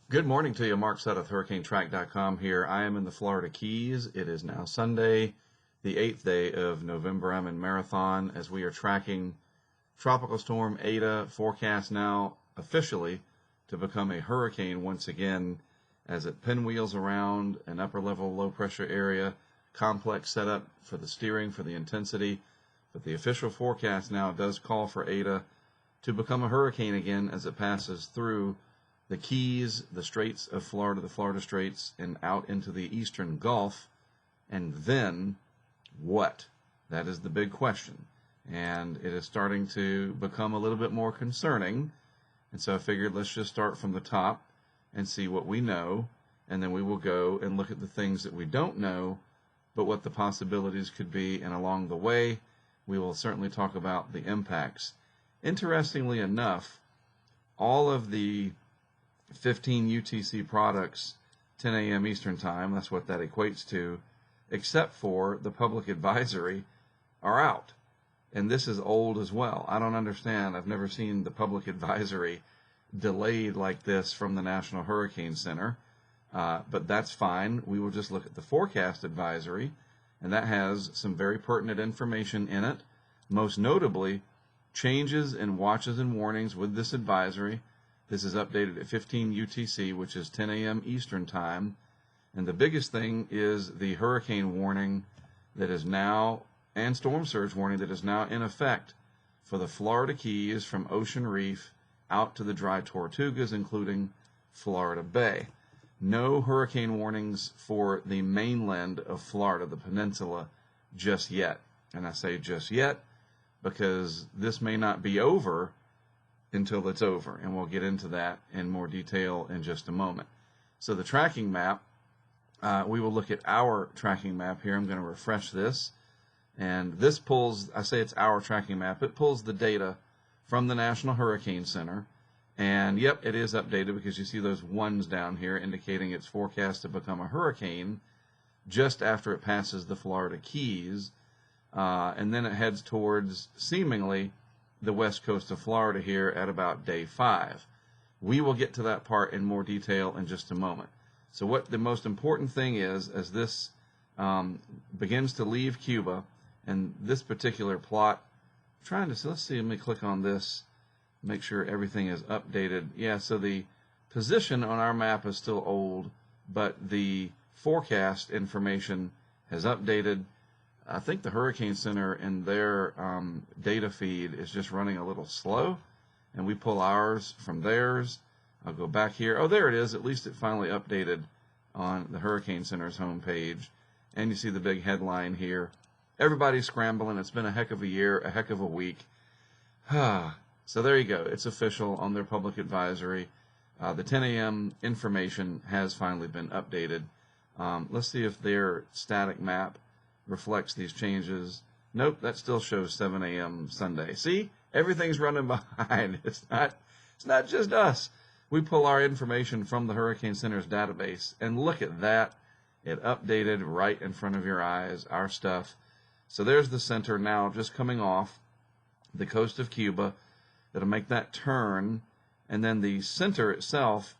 Good morning to you, Mark Sudduth, HurricaneTrack.com here. I am in the Florida Keys. It is now Sunday, the 8th day of November. I'm in Marathon as we are tracking Tropical Storm Eta, forecast now officially to become a hurricane once again as it pinwheels around an upper-level low-pressure area, complex setup for the steering, for the intensity. But the official forecast now does call for Eta to become a hurricane again as it passes through the Keys, the Straits of Florida, the Florida Straits, and out into the eastern Gulf. And then what? That is the big question. And it is starting to become a little bit more concerning. And so I figured let's just start from the top and see what we know. And then we will go and look at the things that we don't know, but what the possibilities could be. And along the way, we will certainly talk about the impacts. Interestingly enough, all of the 15 UTC products, 10 a.m. Eastern Time, that's what that equates to, except for the public advisory, are out. And this is old as well. I don't understand. I've never seen the public advisory delayed like this from the National Hurricane Center. But that's fine. We will just look at the forecast advisory, and that has some very pertinent information in it. Most notably, changes in watches and warnings with this advisory. This is updated at 15 UTC, which is 10 a.m. Eastern Time. And the biggest thing is the hurricane warning that is now, and storm surge warning that is now in effect for the Florida Keys from Ocean Reef out to the dry Tortugas, including Florida Bay. No hurricane warnings for the mainland of Florida, the peninsula, just yet. And I say just yet because this may not be over until it's over, and we'll get into that in more detail in just a moment. So the tracking map, we will look at our tracking map here. I'm going to refresh this, and this pulls, I say it's our tracking map, it pulls the data from the National Hurricane Center, and yep, it is updated because you see those ones down here indicating it's forecast to become a hurricane just after it passes the Florida Keys, and then it heads towards, seemingly, the west coast of Florida here at about day 5. We will get to that part in more detail in just a moment. So what the most important thing is, as this begins to leave Cuba, and this particular plot, I'm trying to, let's see, let me click on this, make sure everything is updated. Yeah, so the position on our map is still old, but the forecast information has updated. I think the Hurricane Center in their data feed is just running a little slow, and we pull ours from theirs. I'll go back here. Oh, there it is. At least it finally updated on the Hurricane Center's homepage. And you see the big headline here. Everybody's scrambling. It's been a heck of a year, a heck of a week. So there you go. It's official on their public advisory. The 10 a.m. information has finally been updated. Let's see if their static map reflects these changes. Nope, that still shows 7 a.m. Sunday. See, everything's running behind. It's not just us. We pull our information from the Hurricane Center's database, and look at that. It updated right in front of your eyes, our stuff. So there's the center now just coming off the coast of Cuba. It'll make that turn, and then the center itself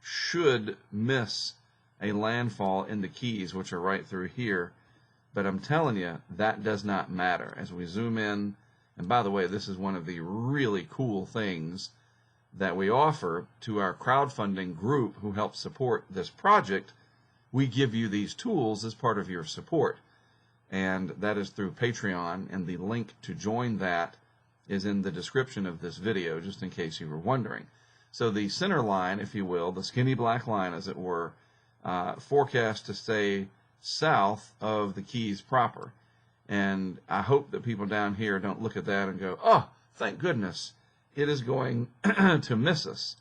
should miss a landfall in the Keys, which are right through here. But I'm telling you, that does not matter. As we zoom in, and by the way, this is one of the really cool things that we offer to our crowdfunding group who helps support this project. We give you these tools as part of your support, and that is through Patreon, and the link to join that is in the description of this video, just in case you were wondering. So the center line, if you will, the skinny black line, as it were, forecast to stay south of the Keys proper. And I hope that people down here don't look at that and go, oh, thank goodness, it is going to miss us.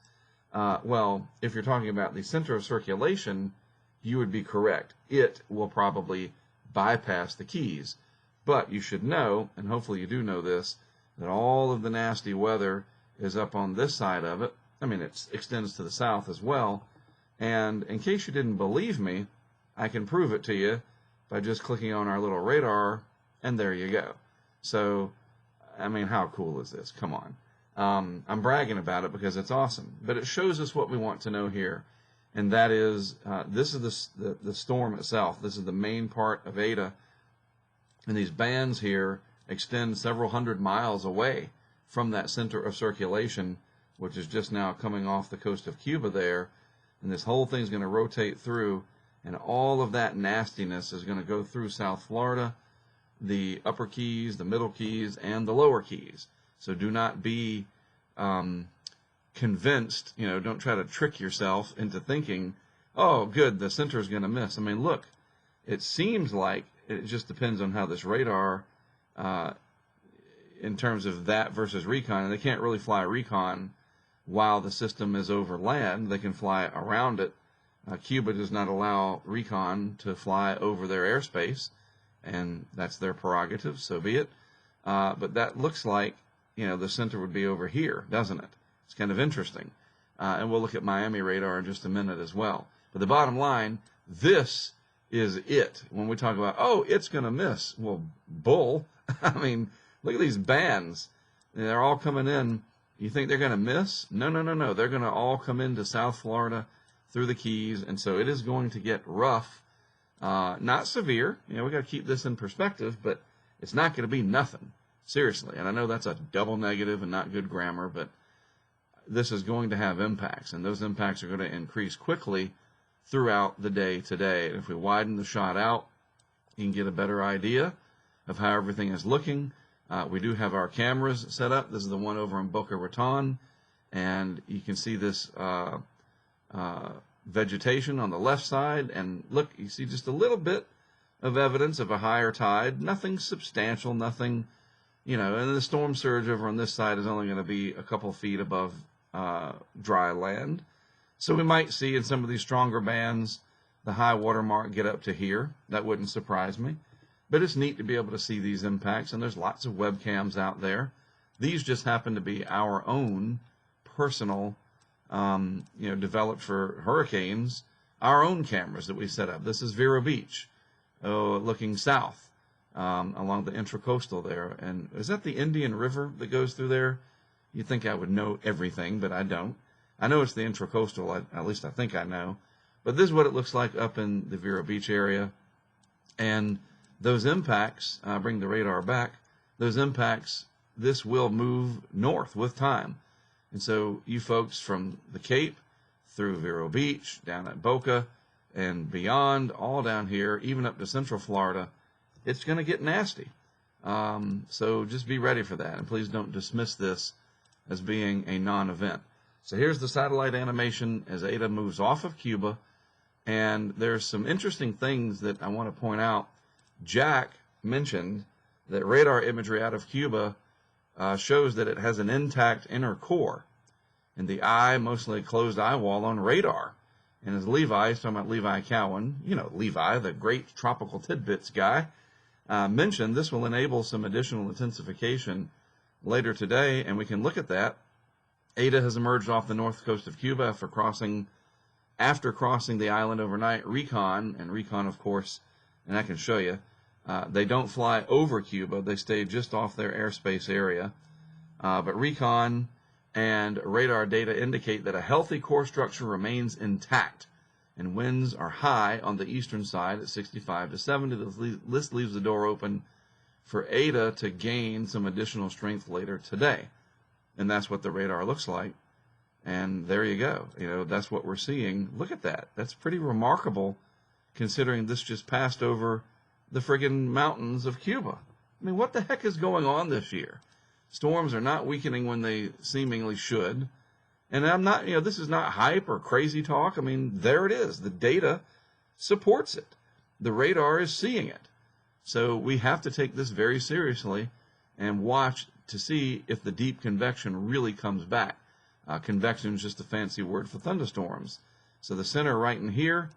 Well, if you're talking about the center of circulation, you would be correct. It will probably bypass the Keys. But you should know, and hopefully you do know this, that all of the nasty weather is up on this side of it. I mean, it extends to the south as well. And in case you didn't believe me, I can prove it to you by just clicking on our little radar, and there you go. So, I mean, how cool is this? Come on. I'm bragging about it because it's awesome, but it shows us what we want to know here. and that is this is the storm itself. This is the main part of Eta, and these bands here extend several hundred miles away from that center of circulation, which is just now coming off the coast of Cuba there, and this whole thing's going to rotate through, and all of that nastiness is going to go through South Florida, the upper Keys, the middle Keys, and the lower Keys. So do not be convinced, don't try to trick yourself into thinking, oh, good, the center is going to miss. I mean, look, it seems like it just depends on how this radar, in terms of that versus recon, and they can't really fly recon while the system is over land. They can fly around it. Cuba does not allow recon to fly over their airspace, and that's their prerogative, so be it. But that looks like, the center would be over here, doesn't it? It's kind of interesting. And we'll look at Miami radar in just a minute as well. But the bottom line, this is it. When we talk about, oh, it's going to miss, well, bull. I mean, look at these bands. They're all coming in. You think they're going to miss? No, no, no, no. They're going to all come into South Florida through the Keys, and so it is going to get rough. Not severe. We got to keep this in perspective, but it's not going to be nothing. Seriously. And I know that's a double negative and not good grammar, but this is going to have impacts, and those impacts are going to increase quickly throughout the day today. And if we widen the shot out, you can get a better idea of how everything is looking. We do have our cameras set up. This is the one over in Boca Raton, and you can see this vegetation on the left side, and look, you see just a little bit of evidence of a higher tide. Nothing substantial, nothing, and the storm surge over on this side is only going to be a couple feet above dry land. So we might see in some of these stronger bands the high water mark get up to here. That wouldn't surprise me. But it's neat to be able to see these impacts, and there's lots of webcams out there. These just happen to be our own personal, developed for hurricanes, our own cameras that we set up. This is Vero Beach, looking south along the intracoastal there. And is that the Indian River that goes through there? You'd think I would know everything, but I don't. I know it's the intracoastal, at least I think I know. But this is what it looks like up in the Vero Beach area. And those impacts, bring the radar back, those impacts, this will move north with time. And so you folks from the Cape through Vero Beach, down at Boca, and beyond, all down here, even up to Central Florida, it's going to get nasty. So just be ready for that. And please don't dismiss this as being a non-event. So here's the satellite animation as Eta moves off of Cuba. And there's some interesting things that I want to point out. Jack mentioned that radar imagery out of Cuba shows that it has an intact inner core, and the eye, mostly a closed eye wall on radar. And as Levi, he's talking about Levi Cowan, Levi, the great tropical tidbits guy, mentioned, this will enable some additional intensification later today, and we can look at that. Eta has emerged off the north coast of Cuba after crossing the island overnight. Recon, of course, and I can show you, they don't fly over Cuba. They stay just off their airspace area. But recon and radar data indicate that a healthy core structure remains intact, and winds are high on the eastern side at 65 to 70. This leaves the door open for Eta to gain some additional strength later today. And that's what the radar looks like. And there you go. That's what we're seeing. Look at that. That's pretty remarkable, considering this just passed over the friggin' mountains of Cuba. I mean, what the heck is going on this year? Storms are not weakening when they seemingly should. And I'm not, this is not hype or crazy talk. I mean, there it is. The data supports it. The radar is seeing it. So we have to take this very seriously and watch to see if the deep convection really comes back. Convection is just a fancy word for thunderstorms. So the center right in here,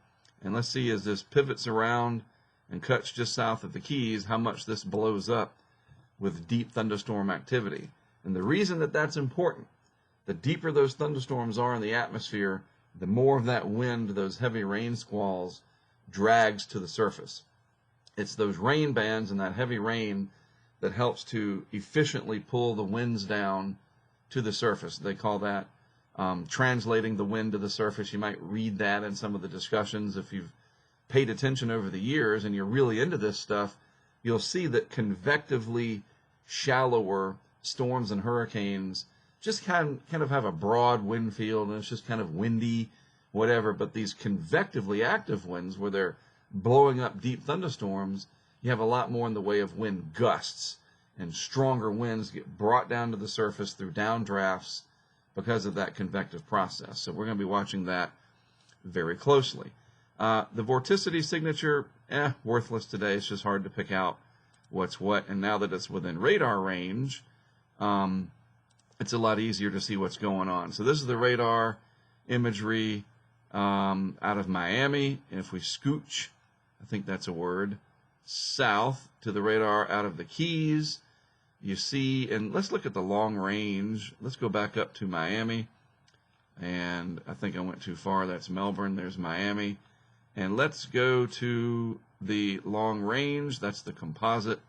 and let's see as this pivots around and cuts just south of the Keys, how much this blows up with deep thunderstorm activity. And the reason that that's important, the deeper those thunderstorms are in the atmosphere, the more of that wind, those heavy rain squalls, drags to the surface. It's those rain bands and that heavy rain that helps to efficiently pull the winds down to the surface. They call that translating the wind to the surface. You might read that in some of the discussions. If you've paid attention over the years and you're really into this stuff, you'll see that convectively shallower storms and hurricanes just kind of have a broad wind field, and it's just kind of windy, whatever. But these convectively active winds, where they're blowing up deep thunderstorms, you have a lot more in the way of wind gusts, and stronger winds get brought down to the surface through downdrafts because of that convective process. So we're going to be watching that very closely. The vorticity signature, worthless today. It's just hard to pick out what's what. And now that it's within radar range, it's a lot easier to see what's going on. So this is the radar imagery out of Miami. And if we scooch, I think that's a word, south to the radar out of the Keys, you see, and let's look at the long range. Let's go back up to Miami. And I think I went too far. That's Melbourne. There's Miami. And let's go to the long range. That's the composite.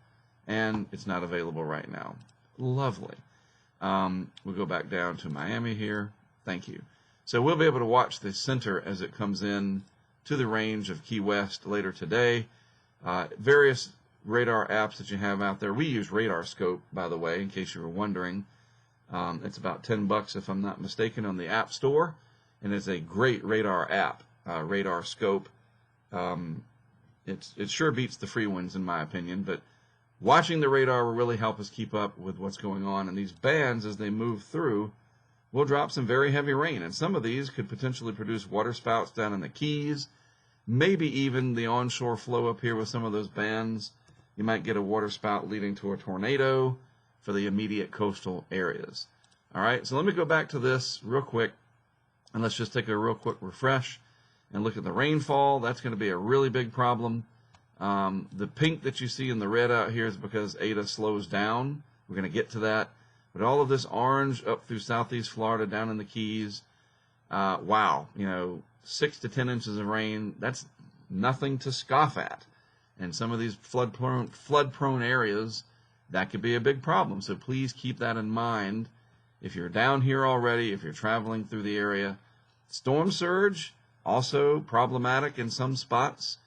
And it's not available right now. Lovely. We'll go back down to Miami here. Thank you. So we'll be able to watch the center as it comes in to the range of Key West later today. Various radar apps that you have out there. We use Radar Scope, by the way, in case you were wondering. It's about $10 if I'm not mistaken on the App Store, and it's a great radar app, Radar Scope. It sure beats the free ones in my opinion, but watching the radar will really help us keep up with what's going on. And these bands, as they move through, will drop some very heavy rain, and some of these could potentially produce waterspouts down in the Keys, maybe even the onshore flow up here with some of those bands. You might get a waterspout leading to a tornado for the immediate coastal areas. All right, so let me go back to this real quick, and let's just take a real quick refresh and look at the rainfall. That's going to be a really big problem. The pink that you see in the red out here is because Eta slows down. We're going to get to that. But all of this orange up through southeast Florida, down in the Keys, wow, 6 to 10 inches of rain, that's nothing to scoff at. And some of these flood-prone areas, that could be a big problem. So please keep that in mind if you're down here already, if you're traveling through the area. Storm surge, also problematic in some spots.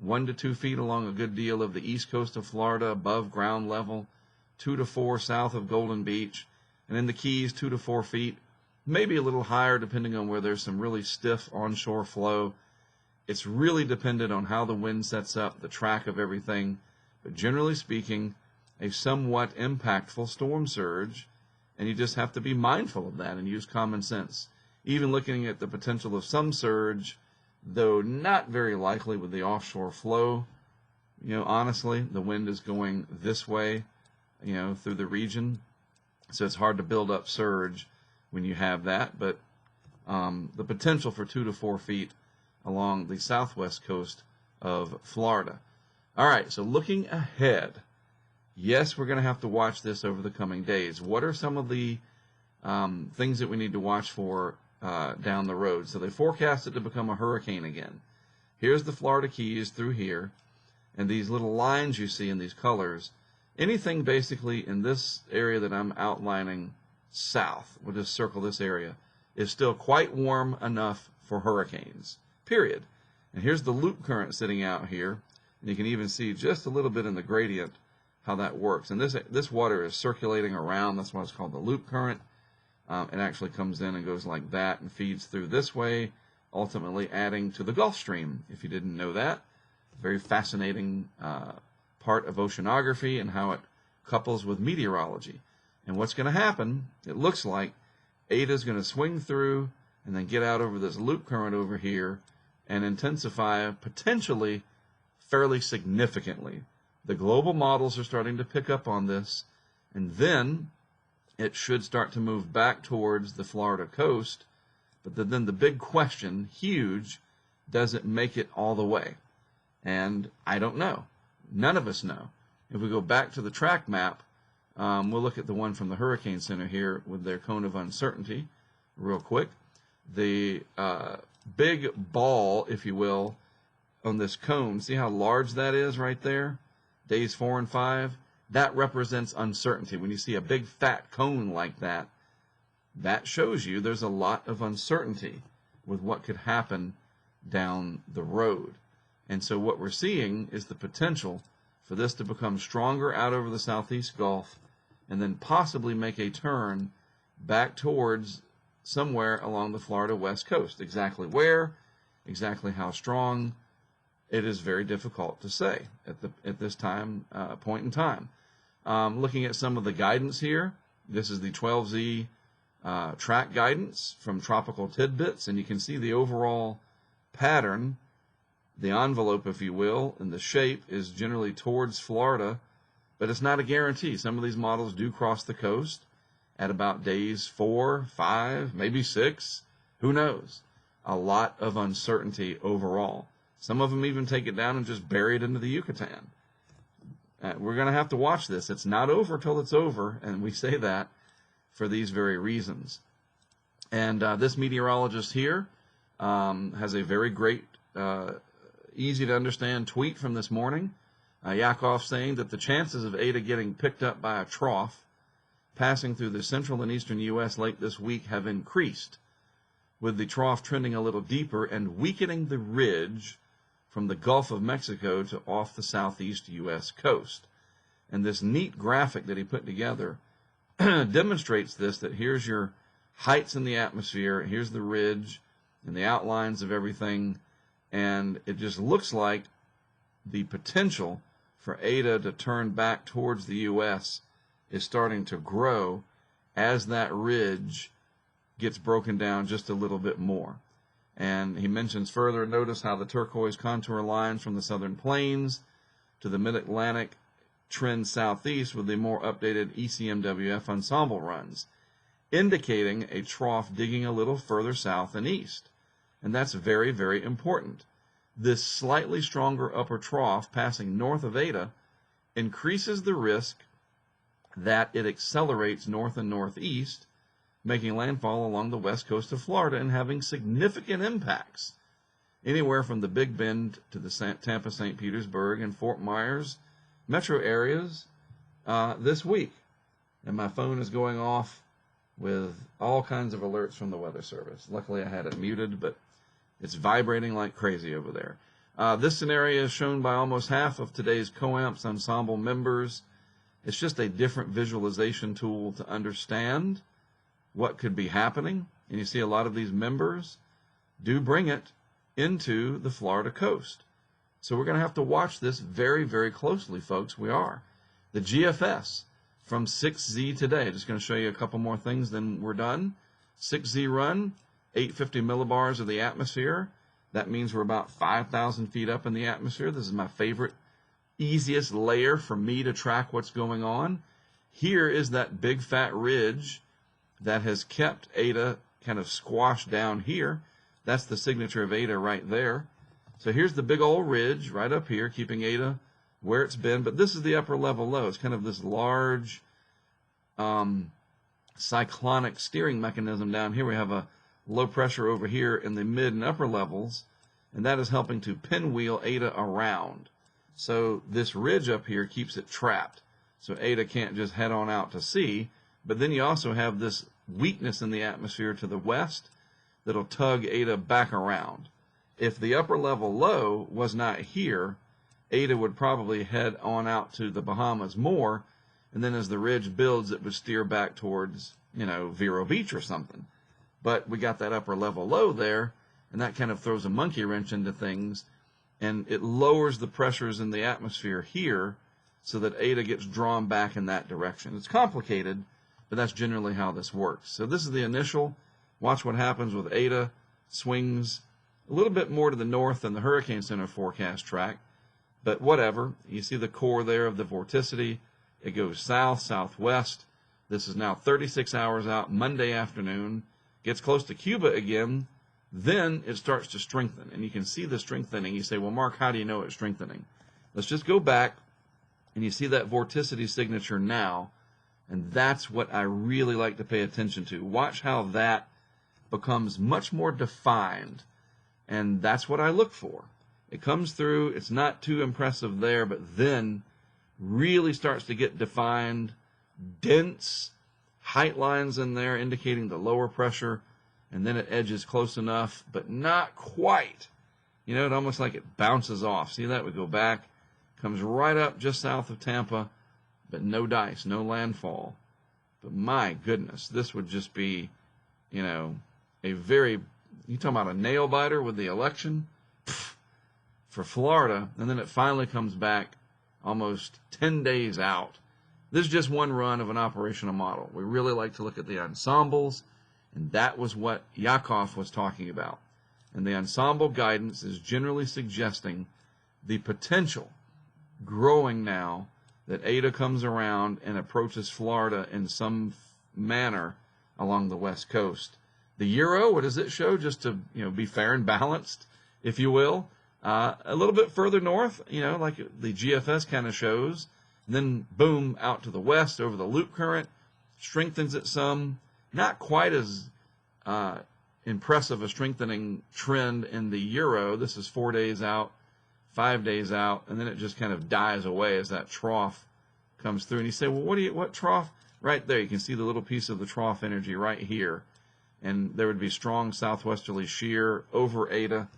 1 to 2 feet along a good deal of the east coast of Florida above ground level. 2 to 4 south of Golden Beach. And in the Keys, 2 to 4 feet. Maybe a little higher depending on where there's some really stiff onshore flow. It's really dependent on how the wind sets up, the track of everything. But generally speaking, a somewhat impactful storm surge, and you just have to be mindful of that and use common sense. Even looking at the potential of some surge, though not very likely with the offshore flow, honestly, the wind is going this way, through the region. So it's hard to build up surge when you have that, but the potential for 2 to 4 feet along the southwest coast of Florida. All right, so looking ahead, yes, we're going to have to watch this over the coming days. What are some of the things that we need to watch for down the road? So they forecast it to become a hurricane again. Here's the Florida Keys through here, and these little lines you see in these colors, anything basically in this area that I'm outlining south, we'll just circle this area, is still quite warm enough for hurricanes, period. And here's the loop current sitting out here, and you can even see just a little bit in the gradient how that works. And this water is circulating around. That's why it's called the loop current. It actually comes in and goes like that and feeds through this way, ultimately adding to the Gulf Stream, if you didn't know that. Very fascinating part of oceanography and how it couples with meteorology. And what's going to happen, it looks like Eta is going to swing through and then get out over this loop current over here and intensify potentially fairly significantly. The global models are starting to pick up on this, and then it should start to move back towards the Florida coast. But then the big question, huge, does it make it all the way? And I don't know. None of us know. If we go back to the track map, we'll look at the one from the Hurricane Center here with their cone of uncertainty real quick. The big ball, if you will, on this cone, see how large that is right there? Days 4 and 5, that represents uncertainty. When you see a big fat cone like that, that shows you there's a lot of uncertainty with what could happen down the road. And so what we're seeing is the potential for this to become stronger out over the southeast Gulf and then possibly make a turn back towards somewhere along the Florida west coast. Exactly where, exactly how strong, it is very difficult to say at this point in time. Looking at some of the guidance here, this is the 12Z track guidance from Tropical Tidbits, and you can see the overall pattern, the envelope, if you will, and the shape is generally towards Florida, but it's not a guarantee. Some of these models do cross the coast at about days 4, 5, maybe 6. Who knows? A lot of uncertainty overall. Some of them even take it down and just bury it into the Yucatan. We're going to have to watch this. It's not over till it's over, and we say that for these very reasons. And this meteorologist here has a very great, easy to understand tweet from this morning. Yakov saying that the chances of Eta getting picked up by a trough passing through the central and eastern U.S. late this week have increased, with the trough trending a little deeper and weakening the ridge from the Gulf of Mexico to off the southeast U.S. coast. And this neat graphic that he put together demonstrates this, that here's your heights in the atmosphere, here's the ridge and the outlines of everything, and it just looks like the potential for Eta to turn back towards the U.S. is starting to grow as that ridge gets broken down just a little bit more. And he mentions further, notice how the turquoise contour lines from the southern plains to the mid-Atlantic trend southeast with the more updated ECMWF ensemble runs, indicating a trough digging a little further south and east. And that's very, very important. This slightly stronger upper trough passing north of Eta increases the risk that it accelerates north and northeast, making landfall along the west coast of Florida and having significant impacts anywhere from the Big Bend to the Tampa, St. Petersburg, and Fort Myers metro areas this week. And my phone is going off with all kinds of alerts from the Weather Service. Luckily, I had it muted, but it's vibrating like crazy over there. This scenario is shown by almost half of today's COAMPS ensemble members. It's just a different visualization tool to understand what could be happening. And you see a lot of these members do bring it into the Florida coast. So we're going to have to watch this very, very closely, folks. We are. The GFS from 6Z today. Just going to show you a couple more things, then we're done. 6Z run, 850 millibars of the atmosphere. That means we're about 5,000 feet up in the atmosphere. This is my favorite, easiest layer for me to track what's going on. Here is that big fat ridge that has kept Eta kind of squashed down here. That's the signature of Eta right there. So here's the big old ridge right up here, keeping Eta where it's been. But this is the upper level low. It's kind of this large cyclonic steering mechanism down here. We have a low pressure over here in the mid and upper levels, and that is helping to pinwheel Eta around. So this ridge up here keeps it trapped. So Eta can't just head on out to sea. But then you also have this weakness in the atmosphere to the west that'll tug Eta back around. If the upper level low was not here, Eta would probably head on out to the Bahamas more, and then as the ridge builds, it would steer back towards, Vero Beach or something. But we got that upper level low there, and that kind of throws a monkey wrench into things, and it lowers the pressures in the atmosphere here so that Eta gets drawn back in that direction. It's complicated, but that's generally how this works. So this is the initial. Watch what happens with Eta. Swings a little bit more to the north than the Hurricane Center forecast track, but whatever. You see the core there of the vorticity. It goes south, southwest. This is now 36 hours out, Monday afternoon. Gets close to Cuba again. Then it starts to strengthen, and you can see the strengthening. You say, well, Mark, how do you know it's strengthening? Let's just go back, and you see that vorticity signature now, and that's what I really like to pay attention to. Watch how that becomes much more defined, and that's what I look for. It comes through, it's not too impressive there, but then really starts to get defined, dense, height lines in there indicating the lower pressure, and then it edges close enough, but not quite. You know, it almost like it bounces off. See that? We go back, comes right up just south of Tampa, but no dice, no landfall. But my goodness, this would just be, you know, a very, you talking about a nail biter with the election for Florida, and then it finally comes back almost 10 days out. This is just one run of an operational model. We really like to look at the ensembles, and that was what Yakov was talking about. And the ensemble guidance is generally suggesting the potential growing now that Eta comes around and approaches Florida in some manner along the west coast. The Euro, what does it show? Just to, you know, be fair and balanced, if you will. A little bit further north, you know, like the GFS kind of shows. And then, boom, out to the west over the loop current, strengthens it some. Not quite as impressive a strengthening trend in the Euro. This is 4 days out, 5 days out, and then it just kind of dies away as that trough comes through. And you say, well, what trough? Right there, you can see the little piece of the trough energy right here. And there would be strong southwesterly shear over Eta,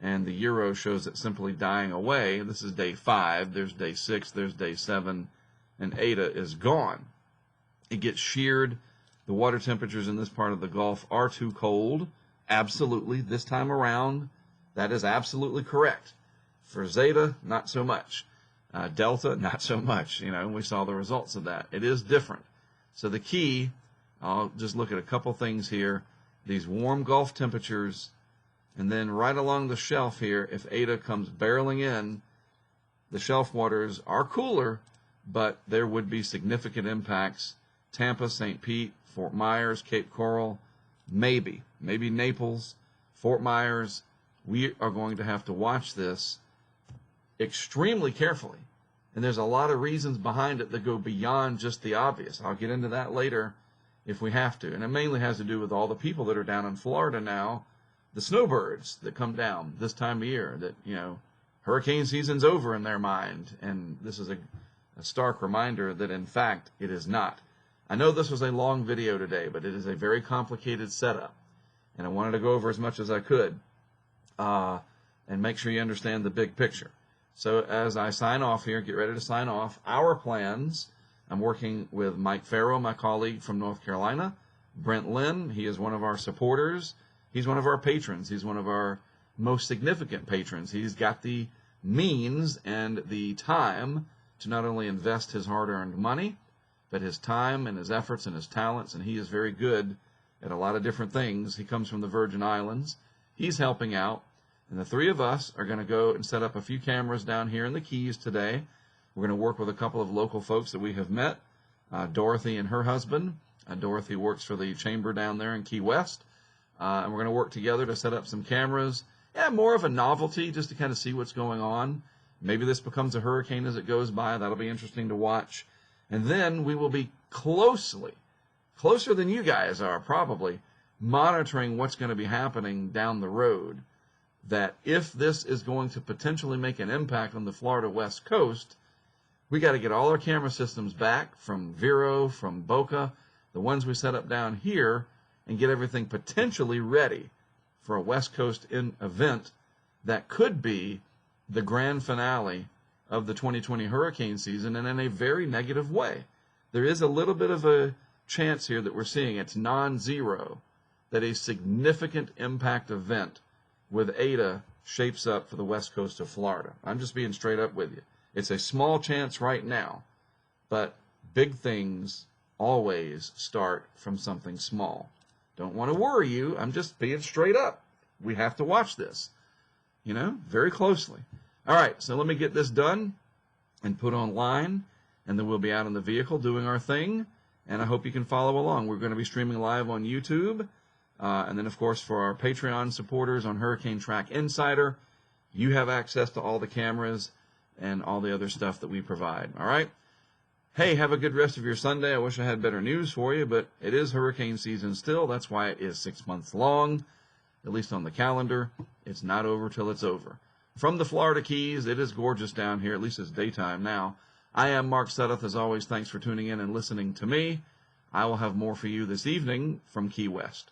and the Euro shows it simply dying away. This is day 5, there's day 6, there's day 7, and Eta is gone. It gets sheared. The water temperatures in this part of the Gulf are too cold. Absolutely. This time around, that is absolutely correct. For Zeta, not so much. Delta, not so much. You know, we saw the results of that. It is different. So the key, I'll just look at a couple things here. These warm Gulf temperatures, and then right along the shelf here, if Eta comes barreling in, the shelf waters are cooler, but there would be significant impacts. Tampa, St. Pete, Fort Myers, Cape Coral, maybe Naples, Fort Myers. We are going to have to watch this extremely carefully. And there's a lot of reasons behind it that go beyond just the obvious. I'll get into that later if we have to. And it mainly has to do with all the people that are down in Florida now, the snowbirds that come down this time of year, that, you know, hurricane season's over in their mind. And this is a stark reminder that, in fact, it is not. I know this was a long video today, but it is a very complicated setup, and I wanted to go over as much as I could and make sure you understand the big picture. So as I sign off here, get ready to sign off, our plans, I'm working with Mike Farrow, my colleague from North Carolina, Brent Lynn, he is one of our supporters, he's one of our patrons, he's one of our most significant patrons. He's got the means and the time to not only invest his hard-earned money, but his time and his efforts and his talents, and he is very good at a lot of different things. He comes from the Virgin Islands. He's helping out, and the three of us are going to go and set up a few cameras down here in the Keys today. We're going to work with a couple of local folks that we have met, Dorothy and her husband. Dorothy works for the chamber down there in Key West, and we're going to work together to set up some cameras. Yeah, more of a novelty, just to kind of see what's going on. Maybe this becomes a hurricane as it goes by. That'll be interesting to watch. And then we will be closer than you guys are probably, monitoring what's going to be happening down the road. That if this is going to potentially make an impact on the Florida West Coast, we got to get all our camera systems back from Vero, from Boca, the ones we set up down here, and get everything potentially ready for a West Coast event that could be the grand finale of the 2020 hurricane season, and in a very negative way. There is a little bit of a chance here that we're seeing, it's non-zero, that a significant impact event with Eta shapes up for the west coast of Florida. I'm just being straight up with you. It's a small chance right now, but big things always start from something small. Don't want to worry you, I'm just being straight up. We have to watch this, you know, very closely. All right, so let me get this done and put online, and then we'll be out in the vehicle doing our thing, and I hope you can follow along. We're going to be streaming live on YouTube, and then, of course, for our Patreon supporters on HurricaneTrack Insider, you have access to all the cameras and all the other stuff that we provide, all right? Hey, have a good rest of your Sunday. I wish I had better news for you, but it is hurricane season still. That's why it is 6 months long, at least on the calendar. It's not over till it's over. From the Florida Keys, it is gorgeous down here, at least it's daytime now. I am Mark Sudduth. As always, thanks for tuning in and listening to me. I will have more for you this evening from Key West.